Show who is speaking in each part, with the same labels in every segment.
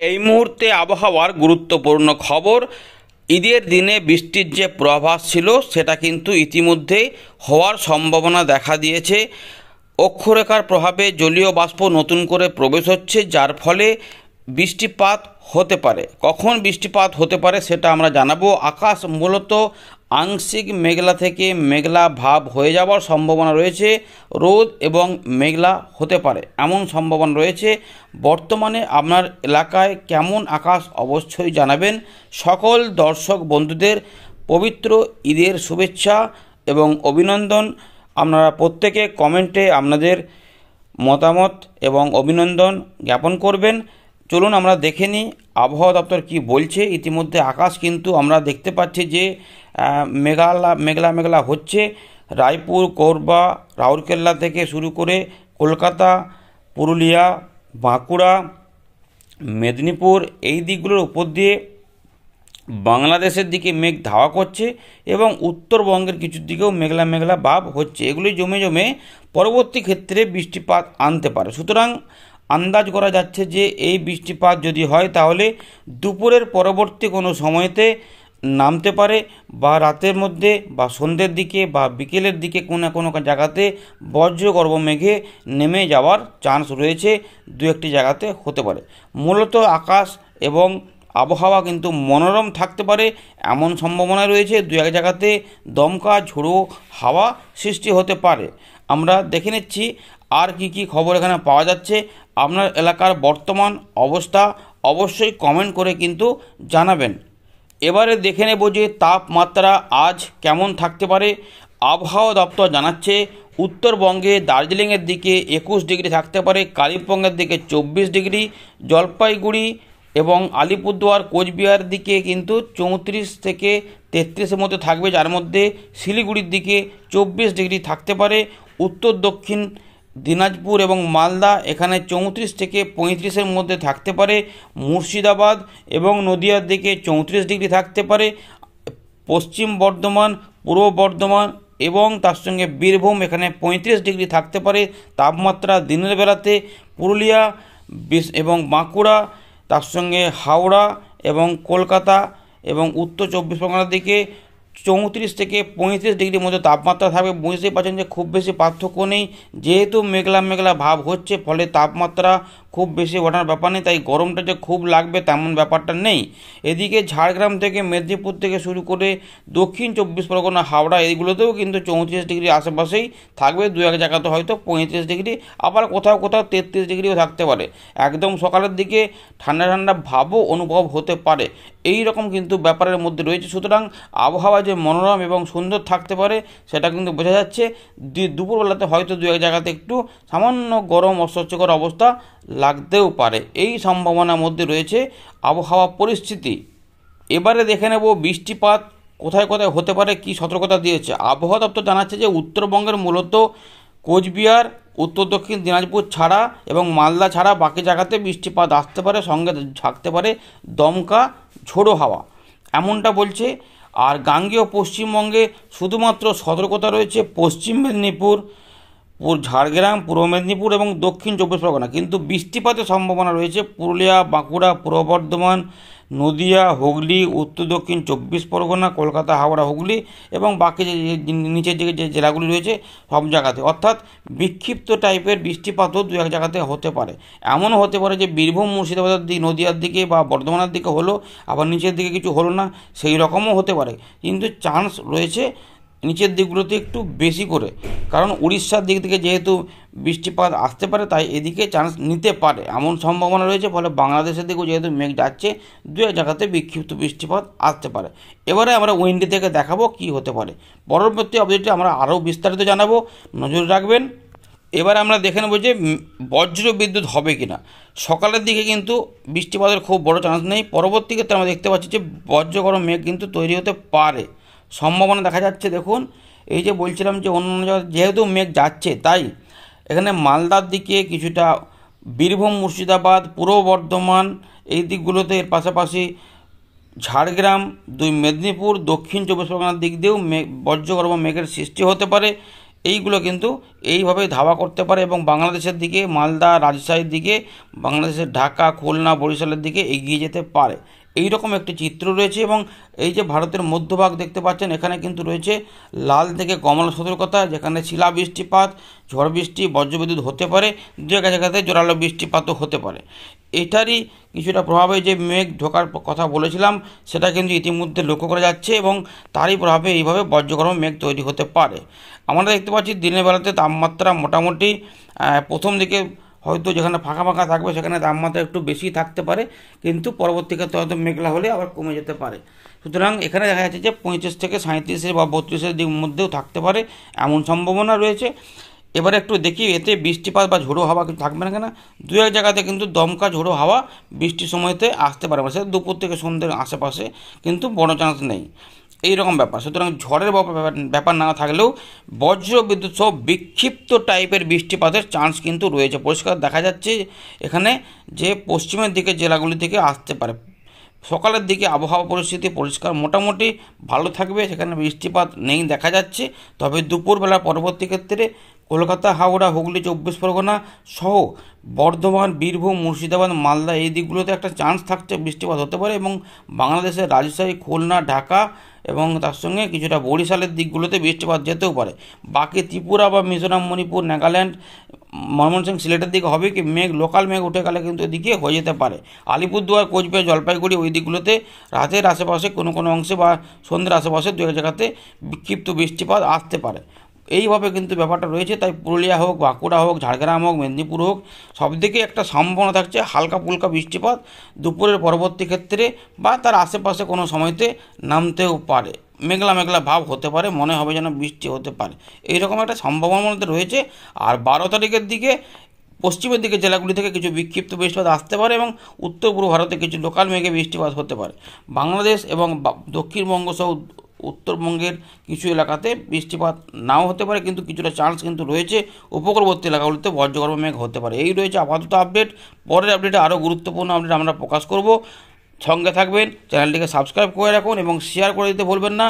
Speaker 1: এই মুহূর্তে আবহাওয়ার গুরুত্বপূর্ণ খবর। ঈদের দিনে বৃষ্টির যে পূর্বাভাস ছিল সেটা কিন্তু ইতিমধ্যেই হওয়ার সম্ভাবনা দেখা দিয়েছে। অক্ষরেখার প্রভাবে জলীয় বাষ্প নতুন করে প্রবেশ হচ্ছে, যার ফলে বৃষ্টিপাত হতে পারে। কখন বৃষ্টিপাত হতে পারে সেটা আমরা জানাবো। আকাশ মূলত আংশিক মেঘলা থেকে মেঘলা ভাব হয়ে যাওয়ার সম্ভাবনা রয়েছে। রোদ এবং মেঘলা হতে পারে এমন সম্ভাবনা রয়েছে। বর্তমানে আপনার এলাকায় কেমন আকাশ অবশ্যই জানাবেন। সকল দর্শক বন্ধুদের পবিত্র ঈদের শুভেচ্ছা এবং অভিনন্দন। আপনারা প্রত্যেকে কমেন্টে আপনাদের মতামত এবং অভিনন্দন জ্ঞাপন করবেন। চলুন আমরা দেখে নিই আবহাওয়া দপ্তর কি বলছে। ইতিমধ্যে আকাশ কিন্তু আমরা দেখতে পাচ্ছি যে মেঘলা মেঘলা হচ্ছে। রায়পুর, কোরবা, রাউরকেল্লা থেকে শুরু করে কলকাতা, পুরুলিয়া, বাঁকুড়া, মেদিনীপুর এই দিকগুলোর উপর দিয়ে বাংলাদেশের দিকে মেঘ ধাওয়া করছে এবং উত্তরবঙ্গের কিছু দিকেও মেঘলা মেঘলা ভাব হচ্ছে। এগুলি জমে জমে পরবর্তী ক্ষেত্রে বৃষ্টিপাত আনতে পারে। সুতরাং আন্দাজ করা যাচ্ছে যে এই বৃষ্টিপাত যদি হয় তাহলে দুপুরের পরবর্তী কোনো সময়তে নামতে পারে, বা রাতের মধ্যে বা সন্ধ্যের দিকে বা বিকেলের দিকে কোনো না কোনো জায়গাতে বজ্রগর্ভ মেঘে নেমে যাওয়ার চান্স রয়েছে। দু একটি জায়গাতে হতে পারে। মূলত আকাশ এবং আবহাওয়া কিন্তু মনোরম থাকতে পারে এমন সম্ভাবনা রয়েছে। দু এক জায়গাতে দমকা ঝোড়ো হাওয়া সৃষ্টি হতে পারে। আমরা দেখে নিচ্ছি আর কি খবর এখানে পাওয়া যাচ্ছে। আপনার এলাকার বর্তমান অবস্থা অবশ্যই কমেন্ট করে কিন্তু জানাবেন। এবারে দেখে নেব যে তাপমাত্রা আজ কেমন থাকতে পারে। আবহাওয়া দপ্তর জানাচ্ছে উত্তরবঙ্গে দার্জিলিংয়ের দিকে 21 ডিগ্রি থাকতে পারে, কালিম্পংয়ের দিকে 24 ডিগ্রি, জলপাইগুড়ি এবং আলিপুরদুয়ার, কোচবিহার দিকে কিন্তু 34 থেকে 33-এর মধ্যে থাকবে, যার মধ্যে শিলিগুড়ির দিকে 24 ডিগ্রি থাকতে পারে। উত্তর দক্ষিণ দিনাজপুর এবং মালদা এখানে 34 থেকে 35-এর মধ্যে থাকতে পারে। মুর্শিদাবাদ এবং নদিয়ার দিকে 34 ডিগ্রি থাকতে পারে। পশ্চিম বর্ধমান, পূর্ব বর্ধমান এবং তার সঙ্গে বীরভূম এখানে 35 ডিগ্রি থাকতে পারে তাপমাত্রা দিনের বেলাতে। পুরুলিয়া এবং বাঁকুড়া, তার সঙ্গে হাওড়া এবং কলকাতা এবং উত্তর 24 পরগনার দিকে 34 থেকে 35 ডিগ্রির মধ্যে তাপমাত্রা থাকবে। বুঝতেই পারছেন যে খুব বেশি পার্থক্য নেই, যেহেতু মেঘলা মেঘলা ভাব হচ্ছে, ফলে তাপমাত্রা খুব বেশি ওঠার ব্যাপার নেই। তাই গরমটা যে খুব লাগবে তেমন ব্যাপারটা নেই। এদিকে ঝাড়গ্রাম থেকে মেদিনীপুর থেকে শুরু করে দক্ষিণ 24 পরগনা, হাওড়া এইগুলোতেও কিন্তু 34 ডিগ্রি আশেপাশেই থাকবে। দু এক জায়গাতে হয়তো 35 ডিগ্রি, আবার কোথাও কোথাও 33 ডিগ্রিও থাকতে পারে। একদম সকালের দিকে ঠান্ডা ঠান্ডা ভাবও অনুভব হতে পারে। এই রকম কিন্তু ব্যাপারের মধ্যে রয়েছে। সুতরাং আবহাওয়া যে মনোরম এবং সুন্দর থাকতে পারে সেটা কিন্তু বোঝা যাচ্ছে। দুপুরবেলাতে হয়তো দু এক জায়গাতে একটু সামান্য গরম অস্বস্তিকর অবস্থা লাগতেও পারে। এই সম্ভাবনার মধ্যে রয়েছে আবহাওয়া পরিস্থিতি। এবারে দেখে নেব বৃষ্টিপাত কোথায় কোথায় হতে পারে, কি সতর্কতা দিয়েছে। আবহাওয়া দপ্তর জানাচ্ছে যে উত্তরবঙ্গের মূলত কোচবিহার, উত্তর দক্ষিণ দিনাজপুর ছাড়া এবং মালদা ছাড়া বাকি জায়গাতে বৃষ্টিপাত আসতে পারে, সঙ্গে থাকতে পারে দমকা ঝোড়ো হাওয়া, এমনটা বলছে। আর গাঙ্গেয় পশ্চিমবঙ্গে শুধুমাত্র সতর্কতা রয়েছে পশ্চিম মেদিনীপুর, ঝাড়গ্রাম, পূর্ব মেদিনীপুর এবং দক্ষিণ 24 পরগনা, কিন্তু বৃষ্টিপাতের সম্ভাবনা রয়েছে পুরুলিয়া, বাঁকুড়া, পূর্ব বর্ধমান, নদিয়া, হুগলি, উত্তর দক্ষিণ 24 পরগনা, কলকাতা, হাওড়া, হুগলি এবং বাকি যে নিচের দিকে যে জেলাগুলি রয়েছে সব জায়গাতে। অর্থাৎ বিক্ষিপ্ত টাইপের বৃষ্টিপাতও দু এক জায়গাতে হতে পারে। এমনও হতে পারে যে বীরভূম, মুর্শিদাবাদের দিকে, নদিয়ার দিকে বা বর্ধমানের দিকে হলো, আবার নিচের দিকে কিছু হলো না, সেই রকমও হতে পারে। কিন্তু চান্স রয়েছে নিচের দিকগুলোতে একটু বেশি করে, কারণ উড়িষ্যার দিক থেকে যেহেতু বৃষ্টিপাত আসতে পারে তাই এদিকে চান্স নিতে পারে এমন সম্ভাবনা রয়েছে। ফলে বাংলাদেশের দিকেও যেহেতু মেঘ যাচ্ছে, দু এক জায়গাতে বিক্ষিপ্ত বৃষ্টিপাত আসতে পারে। এবারে আমরা উইন্ডি থেকে দেখাবো কি হতে পারে। পরবর্তী আপডেটে আমরা আরও বিস্তারিত জানাবো, নজর রাখবেন। এবার আমরা দেখে নেব যে বজ্র বিদ্যুৎ হবে কিনা। সকালের দিকে কিন্তু বৃষ্টিপাতের খুব বড় চান্স নেই। পরবর্তী ক্ষেত্রে আমরা দেখতে পাচ্ছি যে বজ্রগর্ভ মেঘ কিন্তু তৈরি হতে পারে, সম্ভাবনা দেখা যাচ্ছে। দেখুন, এই যে বলছিলাম যে অন্য জায়গায় যেহেতু মেঘ যাচ্ছে, তাই এখানে মালদার দিকে কিছুটা, বীরভূম, মুর্শিদাবাদ, পূর্ব বর্ধমান এই দিকগুলোতে, এর পাশাপাশি ঝাড়গ্রাম, মেদিনীপুর, দক্ষিণ 24 পরগনার দিক দিয়েও বজ্রগর্ভ মেঘের সৃষ্টি হতে পারে। এইগুলো কিন্তু এইভাবে ধাওয়া করতে পারে এবং বাংলাদেশের দিকে, মালদা, রাজশাহীর দিকে, বাংলাদেশের ঢাকা, খুলনা, বরিশালের দিকে এগিয়ে যেতে পারে। এই রকম একটি চিত্র রয়েছে। এবং এই যে ভারতের মধ্যভাগ দেখতে পাচ্ছেন, এখানে কিন্তু রয়েছে লাল থেকে কমলা সতর্কতা, যেখানে শিলা বৃষ্টিপাত, ঝড় বৃষ্টি, বজ্রবিদ্যুৎ হতে পারে, দু এক জায়গাতে জোরালো বৃষ্টিপাতও হতে পারে। এটারই কিছুটা প্রভাবে যে মেঘ ঢোকার কথা বলেছিলাম, সেটা কিন্তু ইতিমধ্যে লক্ষ্য করা যাচ্ছে এবং তারই প্রভাবে এইভাবে বজ্রগর্ভ মেঘ তৈরি হতে পারে। আমরা দেখতে পাচ্ছি দিনের বেলাতে তাপমাত্রা মোটামুটি প্রথম দিকে হয়তো যেখানে ফাঁকা ফাঁকা থাকবে সেখানে তাপমাত্রা একটু বেশি থাকতে পারে, কিন্তু পরবর্তী ক্ষেত্রে হয়তো মেঘলা হলে আবার কমে যেতে পারে। সুতরাং এখানে দেখা যাচ্ছে যে 35 থেকে 37 বা 32-এর দিক মধ্যেও থাকতে পারে, এমন সম্ভাবনা রয়েছে। এবারে একটু দেখি এতে বৃষ্টিপাত বা ঝোড়ো হাওয়া কিন্তু থাকবে না কেন। দু এক জায়গাতে কিন্তু দমকা ঝোড়ো হাওয়া বৃষ্টির সময়তে আসতে পারে, সেটা দুপুর থেকে সন্ধ্যের আশেপাশে, কিন্তু বড় চান্স নেই এইরকম ব্যাপার। সুতরাং ঝড়ের ব্যাপার না থাকলেও বজ্র বিদ্যুৎ সহ বিক্ষিপ্ত টাইপের বৃষ্টিপাতের চান্স কিন্তু রয়েছে। পরিষ্কার দেখা যাচ্ছে এখানে যে পশ্চিমের দিকে জেলাগুলি থেকে আসতে পারে। সকালের দিকে আবহাওয়া পরিস্থিতি পরিষ্কার মোটামুটি ভালো থাকবে, সেখানে বৃষ্টিপাত নেই দেখা যাচ্ছে। তবে দুপুরবেলা পরবর্তী ক্ষেত্রে কলকাতা, হাওড়া, হুগলি, 24 পরগনা সহ বর্ধমান, বীরভূম, মুর্শিদাবাদ, মালদা এই দিকগুলোতে একটা চান্স থাকছে বৃষ্টিপাত হতে পারে। এবং বাংলাদেশের রাজশাহী, খুলনা, ঢাকা এবং তার সঙ্গে কিছুটা বরিশালের দিকগুলোতে বৃষ্টিপাত যেতেও পারে। বাকি ত্রিপুরা বা মিজোরাম, মণিপুর, নাগাল্যান্ড, ময়মনসিংহ, সিলেটের দিকে হবে কি মেঘ, লোকাল মেঘ উঠে গেলে কিন্তু এদিকে হয়ে যেতে পারে। আলিপুরদুয়ার, কোচবিহার, জলপাইগুড়ি ওই দিকগুলোতে রাতের আশেপাশে কোনো কোনো অংশে বা সন্ধ্যের আশেপাশে দু এক জায়গাতে বিক্ষিপ্ত বৃষ্টিপাত আসতে পারে। এইভাবে কিন্তু ব্যাপারটা রয়েছে। তাই পুরুলিয়া হোক, বাঁকুড়া হোক, ঝাড়গ্রাম হোক, মেদিনীপুর হোক, সব দিকে একটা সম্ভাবনা থাকছে হালকা ফুলকা বৃষ্টিপাত দুপুরের পরবর্তী ক্ষেত্রে বা তার আশেপাশে কোনো সময়তে নামতেও পারে। মেঘলা মেঘলা ভাব হতে পারে, মনে হবে যেন বৃষ্টি হতে পারে, এইরকম একটা সম্ভাবনার মধ্যে রয়েছে। আর 12 তারিখের দিকে পশ্চিমের দিকে জেলাগুলি থেকে কিছু বিক্ষিপ্ত বৃষ্টিপাত আসতে পারে এবং উত্তর পূর্ব ভারতে কিছু লোকাল মেঘে বৃষ্টিপাত হতে পারে। বাংলাদেশ এবং দক্ষিণবঙ্গ সহ উত্তরবঙ্গের কিছু এলাকাতে বৃষ্টিপাত নাও হতে পারে, কিন্তু কিছুটা চান্স কিন্তু রয়েছে উপকূলবর্তী এলাকাগুলিতে বজ্রগর্ভ মেঘ হতে পারে। এই রয়েছে আপাতত আপডেট। পরের আপডেটে আরও গুরুত্বপূর্ণ আপডেট আমরা প্রকাশ করব। সঙ্গে থাকবেন, চ্যানেলটিকে সাবস্ক্রাইব করে রাখুন এবং শেয়ার করে দিতে ভুলবেন না।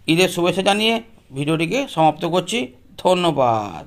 Speaker 1: ঈদের শুভেচ্ছা জানিয়ে ভিডিওটিকে সমাপ্ত করছি। ধন্যবাদ।